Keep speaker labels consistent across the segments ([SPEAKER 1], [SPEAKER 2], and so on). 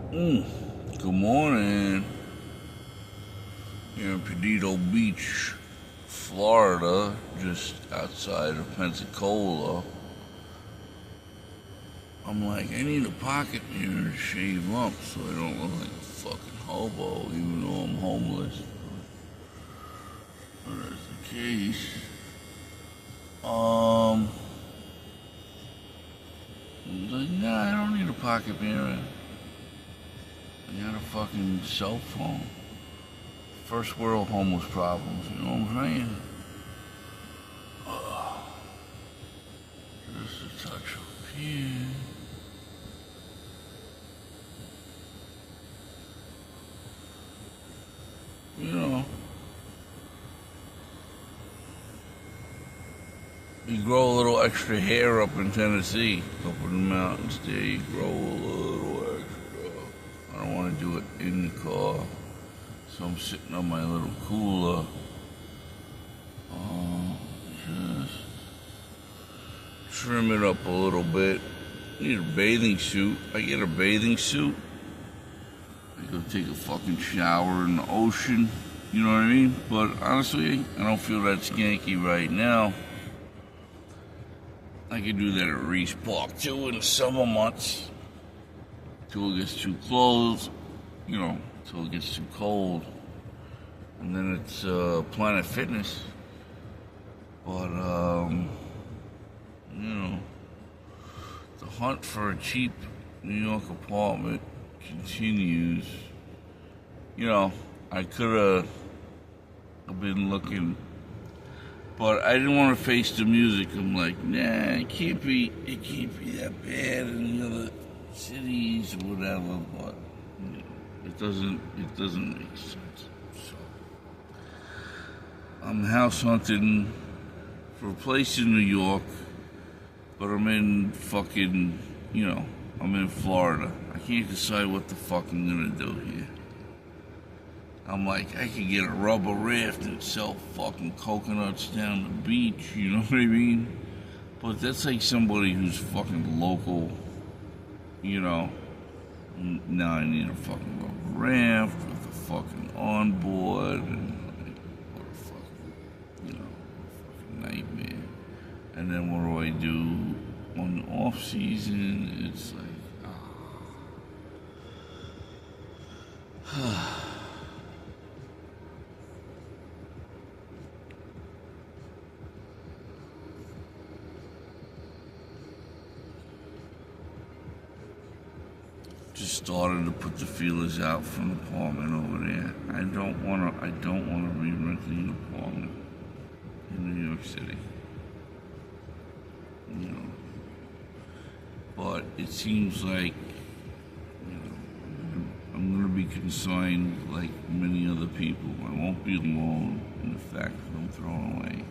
[SPEAKER 1] Good morning. Here in Perdido Beach, Florida, just outside of Pensacola. I'm like, I need a pocket mirror to shave up so I don't look like a fucking hobo, even though I'm homeless. But that's the case. I was like, nah, I don't need a pocket mirror. I got a fucking cell phone. First world homeless problems, you know what I'm saying? Just a touch up here. You know, you grow a little extra hair up in Tennessee, up in the mountains there, you grow a little extra. I don't want to do it in the car, so I'm sitting on my little cooler. Just trim it up a little bit. Need a bathing suit. I get a bathing suit. I go take a fucking shower in the ocean. You know what I mean? But honestly, I don't feel that skanky right now. I could do that at Reese Park too in the summer months. Till it gets too close, you know, till it gets too cold. And then it's Planet Fitness. But, you know, the hunt for a cheap New York apartment continues. You know, I could have been looking, but I didn't want to face the music. I'm like, nah, it can't be that bad in the other cities or whatever. But you know, it doesn't make sense. So I'm house hunting for a place in New York, but I'm in fucking, you know, I'm in Florida. I can't decide what the fuck I'm gonna do here. I'm like, I could get a rubber raft and sell fucking coconuts down the beach, you know what I mean? But that's like somebody who's fucking local, you know. Now I need a fucking rubber raft with a fucking onboard and like, what a fucking, you know, fucking nightmare. And then what do I do on the off season? It's like, just started to put the feelers out for an apartment over there. I don't wanna re-rent an apartment in New York City. You know. But it seems like, you know, I'm gonna be consigned like many other people. I won't be alone in the fact that I'm throwing away,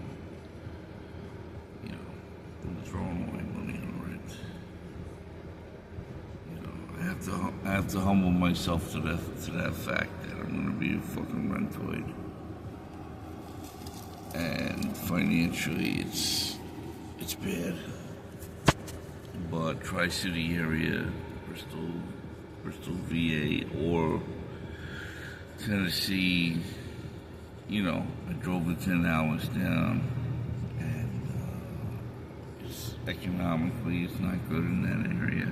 [SPEAKER 1] you know, I'm throwing away money on rent. You know, I have to humble myself to that fact that I'm gonna be a fucking rentoid. And financially it's bad. But Tri-City area, Bristol, VA, or Tennessee, you know, I drove the 10 hours down, and economically, it's not good in that area.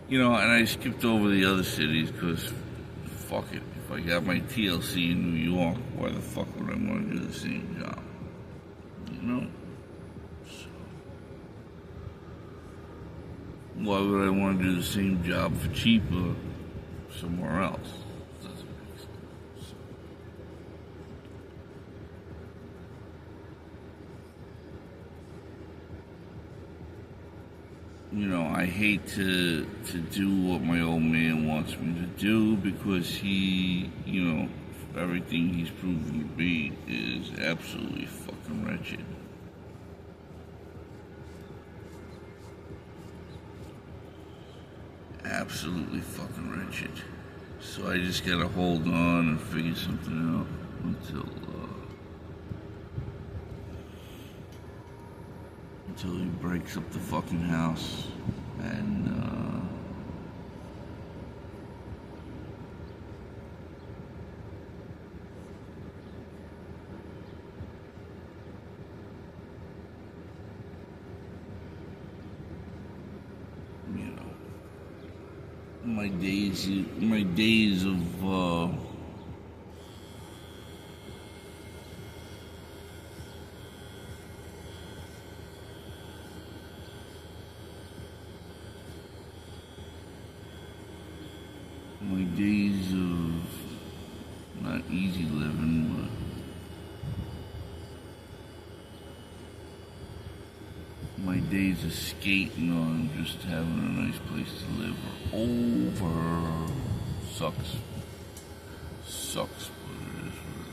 [SPEAKER 1] You know, and I skipped over the other cities because, fuck it. If I got my TLC in New York, why the fuck would I want to do the same job? You know? So, why would I want to do the same job for cheaper somewhere else? Doesn't make sense. So, you know, I hate to do what my old man wants me to do because he, you know, everything he's proven to be is absolutely fucking wretched. Absolutely fucking wretched. So I just gotta hold on and figure something out until until he breaks up the fucking house and you know, my days of my days of not easy living, but my days of skating on just having a nice place to live are over. Sucks, but it is what it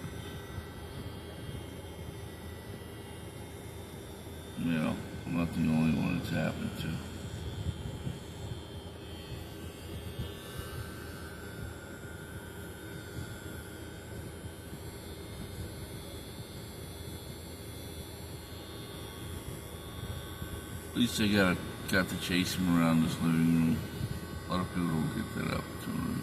[SPEAKER 1] is. You know, I'm not the only one it's happened to. At least I got to chase him around this living room. A lot of people don't get that opportunity.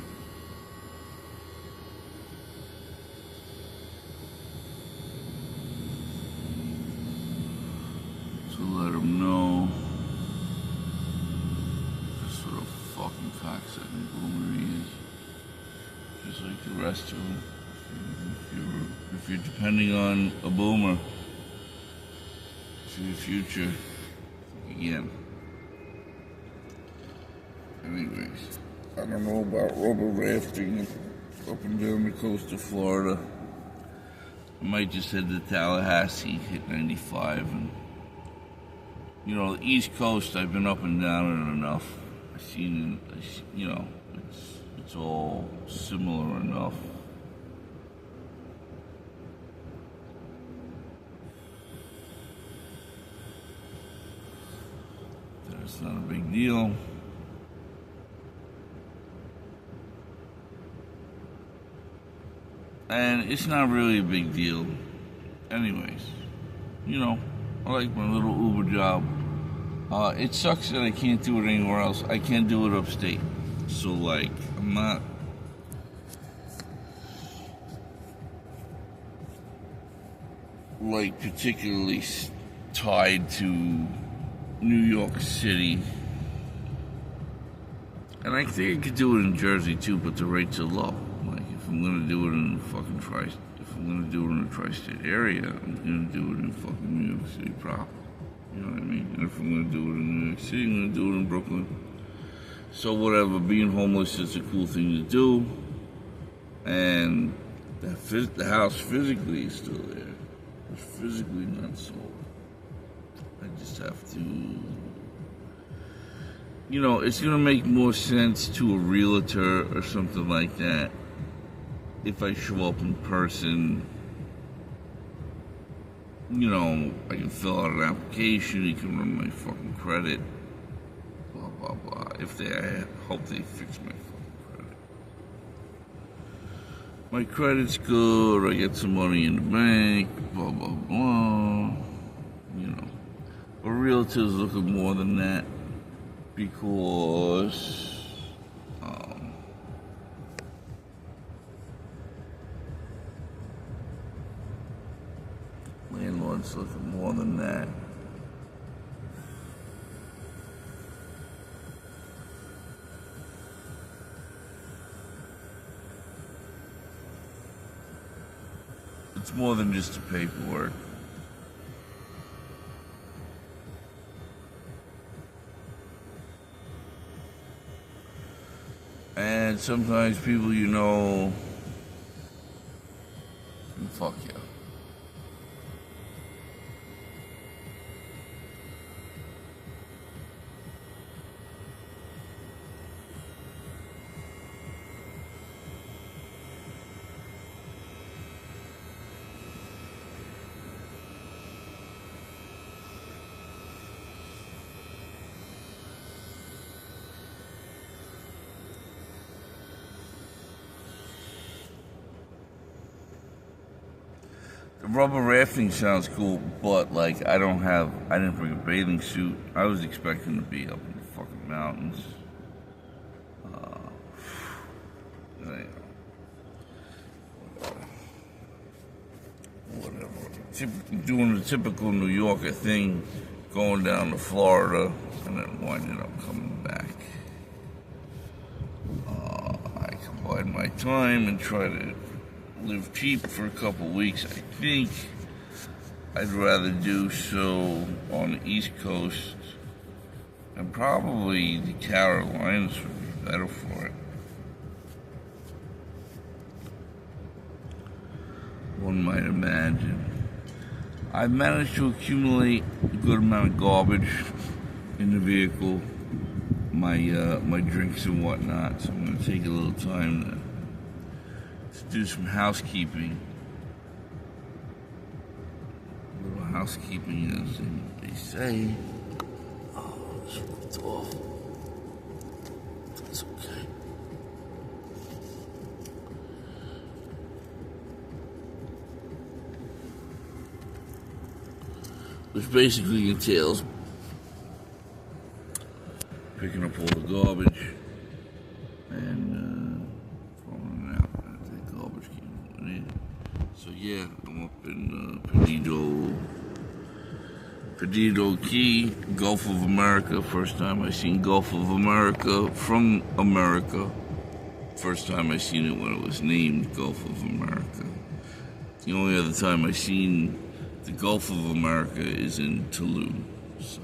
[SPEAKER 1] So let him know just what a fucking cocksucking boomer he is. Just like the rest of them. If you're depending on a boomer for your future, again. Anyways, I don't know about rubber rafting up and down the coast of Florida. I might just head to Tallahassee, hit 95, and you know, the East Coast. I've been up and down it enough. I've seen it. You know, it's all similar enough. It's not a big deal. And it's not really a big deal. Anyways, you know, I like my little Uber job. It sucks that I can't do it anywhere else. I can't do it upstate. So, like, I'm not like particularly tied to New York City. And I think I could do it in Jersey too, but the rates are low. Like, if I'm gonna do it in fucking if I'm gonna do it in the tri-state area, I'm gonna do it in fucking New York City proper. You know what I mean? And if I'm gonna do it in New York City, I'm gonna do it in Brooklyn. So whatever, being homeless is a cool thing to do. And the house physically is still there. It's physically not sold. I just have to, you know, it's going to make more sense to a realtor or something like that if I show up in person. You know, I can fill out an application, you can run my fucking credit, blah, blah, blah. I hope they fix my fucking credit. My credit's good, I get some money in the bank, blah, blah, blah. You know. But realtors look at more than that because landlords look at more than that. It's more than just the paperwork. And sometimes people you know can fuck you. Rubber rafting sounds cool, but like I didn't bring a bathing suit. I was expecting to be up in the fucking mountains. Anyway, whatever. Doing the typical New Yorker thing, going down to Florida and then winding up coming back. I combine my time and try to live cheap for a couple weeks. I think I'd rather do so on the East Coast, and probably the Carolinas would be better for it. One might imagine. I've managed to accumulate a good amount of garbage in the vehicle, my drinks and whatnot, so I'm going to take a little time to do some housekeeping. A little housekeeping, as they say. Oh, this one's off. That's okay. Which basically entails picking up all the garbage and throwing it out. That garbage keeps going in. So yeah, I'm up in Perdido Key, Gulf of America. First time I seen Gulf of America from America. First time I seen it when it was named Gulf of America. The only other time I seen the Gulf of America is in Tulum. So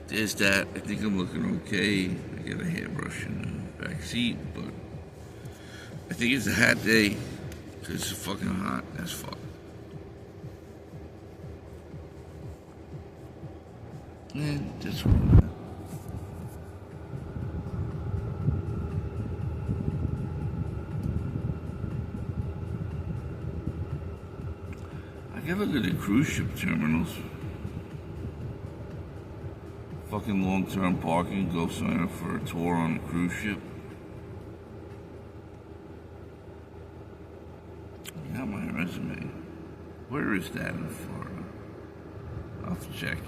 [SPEAKER 1] there's that. I think I'm looking okay. I got a hairbrush in the back seat, but I think it's a hot day because it's fucking hot as fuck. And that's what I'm at. I gotta look at the cruise ship terminals. Fucking long-term parking, go sign up for a tour on a cruise ship. I got my resume. Where is that in Florida? I'll have to check.